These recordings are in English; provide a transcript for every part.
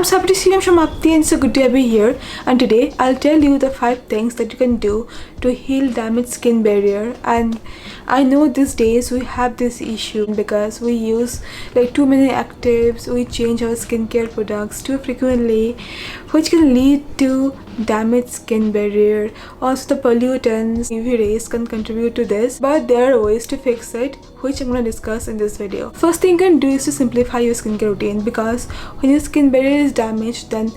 I'm Sabri, I'm from Apti, and it's a good to have you here. And today I'll tell you the 5 things that you can do to heal damaged skin barrier. And I know these days we have this issue because we use like too many actives, we change our skincare products too frequently, which can lead to damaged skin barrier. Also, the pollutants, UV rays can contribute to this, but there are ways to fix it, which I'm going to discuss in this video. First thing you can do is to simplify your skincare routine, because when your skin barrier is damaged, then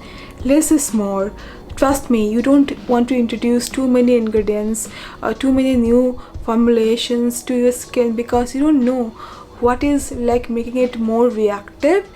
less is more. Trust me, you don't want to introduce too many ingredients or too many new formulations to your skin, because you don't know what is like making it more reactive.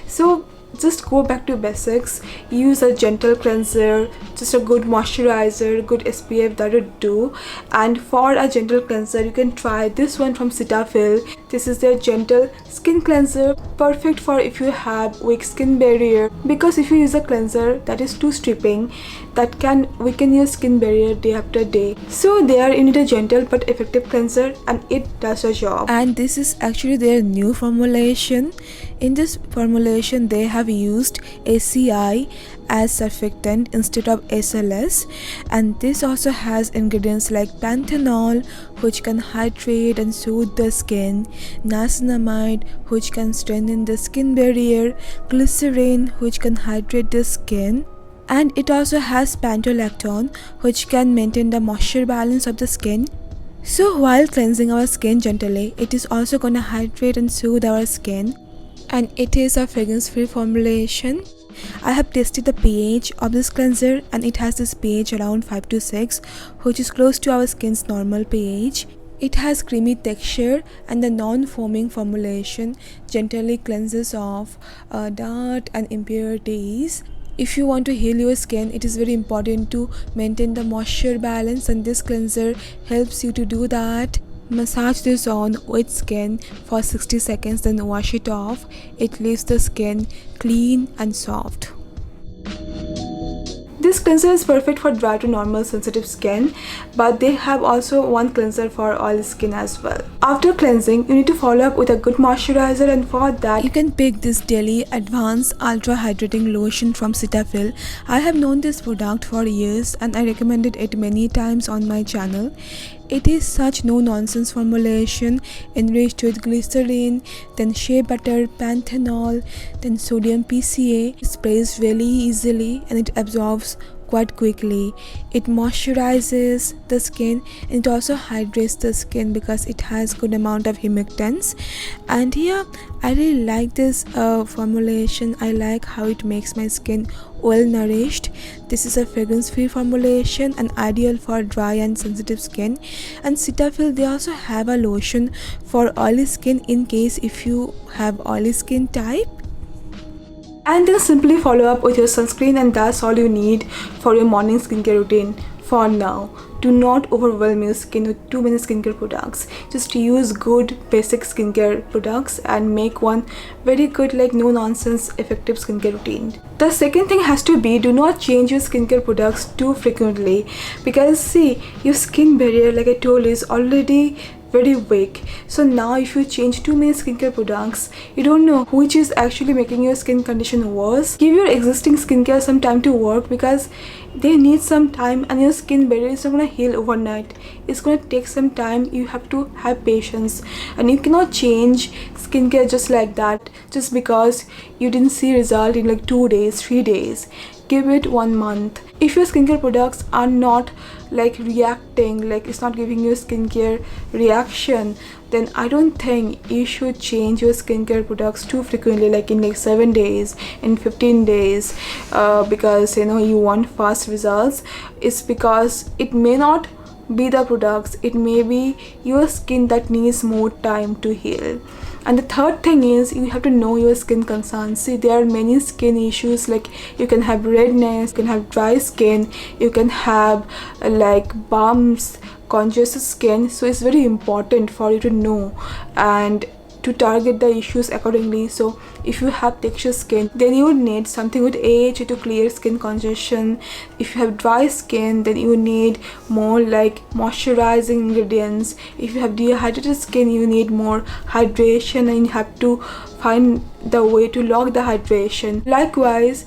So just go back to basics. Use a gentle cleanser, just a good moisturizer, good SPF, that would do. And for a gentle cleanser, you can try this one from Cetaphil. This is their gentle skin cleanser, perfect for if you have weak skin barrier, because if you use a cleanser that is too stripping, that can weaken your skin barrier day after day. So there you need a gentle but effective cleanser, and it does the job. And this is actually their new formulation. In this formulation they have used ACI as surfactant instead of SLS, and this also has ingredients like panthenol, which can hydrate and soothe the skin, niacinamide, which can strengthen the skin barrier, glycerin, which can hydrate the skin, and it also has panthenol, which can maintain the moisture balance of the skin. So while cleansing our skin gently, it is also gonna hydrate and soothe our skin. And it is a fragrance-free formulation. I have tested the pH of this cleanser, and it has this pH around 5 to 6, which is close to our skin's normal pH. It has creamy texture, and the non-foaming formulation gently cleanses off dirt and impurities. If you want to heal your skin, it is very important to maintain the moisture balance, and this cleanser helps you to do that. Massage this on wet skin for 60 seconds, then wash it off. It leaves the skin clean and soft. This cleanser is perfect for dry to normal sensitive skin, but they have also one cleanser for oily skin as well. After cleansing, you need to follow up with a good moisturizer, and for that you can pick this Daily Advanced Ultra Hydrating Lotion from Cetaphil. I have known this product for years, and I recommended it many times on my channel. It is such no-nonsense formulation, enriched with glycerin, then shea butter, panthenol, then sodium PCA. It sprays really easily and it absorbs quite quickly. It moisturizes the skin, and it also hydrates the skin because it has good amount of humectants. And yeah, I really like this formulation. I like how it makes my skin well nourished. This is a fragrance free formulation and ideal for dry and sensitive skin. And Cetaphil, they also have a lotion for oily skin in case if you have oily skin type. And then simply follow up with your sunscreen, and that's all you need for your morning skincare routine for now. Do not overwhelm your skin with too many skincare products. Just use good basic skincare products and make one very good, like no nonsense effective skincare routine. The second thing has to be, do not change your skincare products too frequently, because see, your skin barrier, like I told, is already very weak. So now if you change too many skincare products, you don't know which is actually making your skin condition worse. Give your existing skincare some time to work, because they need some time, and your skin barrier is not gonna heal overnight. It's gonna take some time. You have to have patience, and you cannot change skincare just like that, just because you didn't see result in like 2 days, 3 days. Give it 1 month. If your skincare products are not like reacting, like it's not giving you skincare reaction, then I don't think you should change your skincare products too frequently, like in like 7 days, in 15 days, because you know you want fast results. It's because it may not be the products, it may be your skin that needs more time to heal. And the third thing is, you have to know your skin concerns. See, there are many skin issues, like you can have redness, you can have dry skin, you can have like bumps, congested skin. So it's very important for you to know, and to target the issues accordingly. So if you have texture skin, then you would need something with AHA to clear skin congestion. If you have dry skin, then you need more like moisturizing ingredients. If you have dehydrated skin, you need more hydration, and you have to find the way to lock the hydration. Likewise,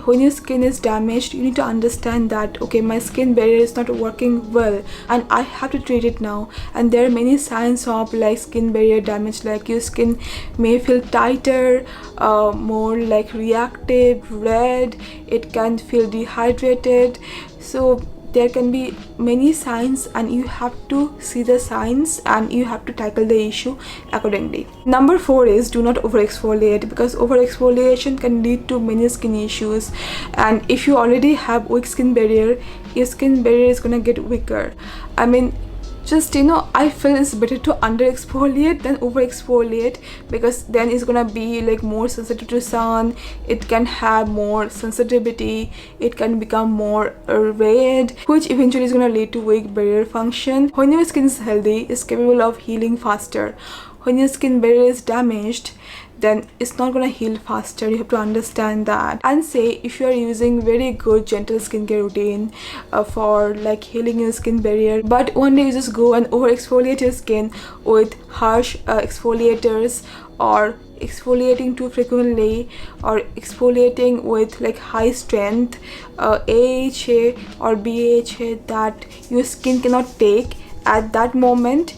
when your skin is damaged, you need to understand that, okay, my skin barrier is not working well and I have to treat it now. And there are many signs of like skin barrier damage, like your skin may feel tighter, more like reactive, red, it can feel dehydrated. So there can be many signs, and you have to see the signs and you have to tackle the issue accordingly. Number 4 is do not over exfoliate, because over exfoliation can lead to many skin issues. And if you already have weak skin barrier, your skin barrier is gonna get weaker. I mean, just, you know, I feel it's better to under exfoliate than over exfoliate, because then it's gonna be like more sensitive to sun, it can have more sensitivity, it can become more red, which eventually is gonna lead to weak barrier function. When your skin is healthy, it's capable of healing faster. When your skin barrier is damaged, then it's not gonna heal faster. You have to understand that. And say if you are using very good gentle skincare routine for like healing your skin barrier, but one day you just go and over exfoliate your skin with harsh exfoliators, or exfoliating too frequently, or exfoliating with like high strength AHA or BHA that your skin cannot take at that moment,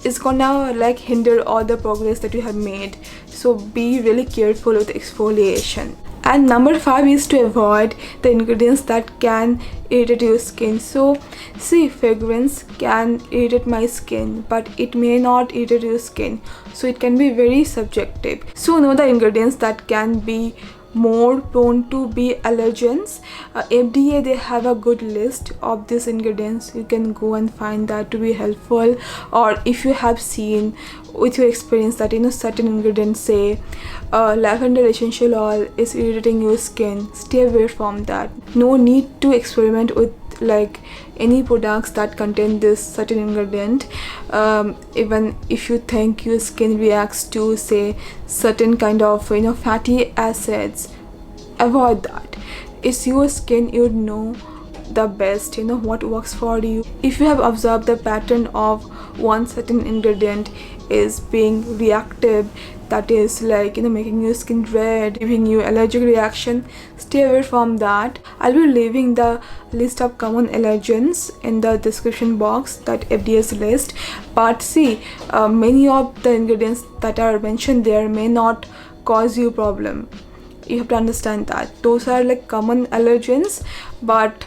is gonna like hinder all the progress that you have made. So be really careful with exfoliation. And number 5 is to avoid the ingredients that can irritate your skin. So see, fragrance can irritate my skin, but it may not irritate your skin, so it can be very subjective. So know the ingredients that can be more prone to be allergens. FDA, they have a good list of these ingredients. You can go and find that to be helpful. Or if you have seen with your experience that, you know, certain ingredients, say lavender essential oil is irritating your skin, stay away from that. No need to experiment with like any products that contain this certain ingredient. Even if you think your skin reacts to, say, certain kind of, you know, fatty acids, avoid that. It's your skin, you know the best, you know what works for you. If you have observed the pattern of one certain ingredient is being reactive, that is like, you know, making your skin red, giving you allergic reaction, stay away from that. I'll be leaving the list of common allergens in the description box, that FDA's list. But see, many of the ingredients that are mentioned there may not cause you problem. You have to understand that those are like common allergens, but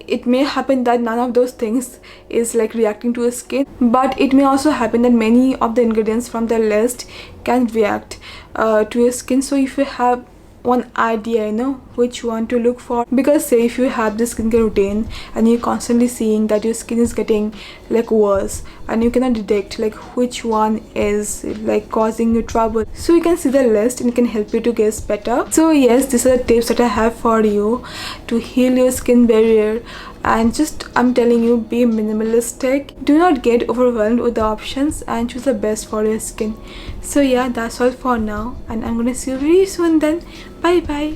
it may happen that none of those things is like reacting to your skin. But it may also happen that many of the ingredients from the list can react to your skin. So if you have one idea, you know, which one to look for, because say if you have this skincare routine and you're constantly seeing that your skin is getting like worse and you cannot detect like which one is like causing you trouble, so you can see the list and it can help you to get better. So yes, these are the tips that I have for you to heal your skin barrier. And just, I'm telling you, be minimalistic, do not get overwhelmed with the options, and choose the best for your skin. So yeah, that's all for now, and I'm gonna see you very soon then. Bye bye.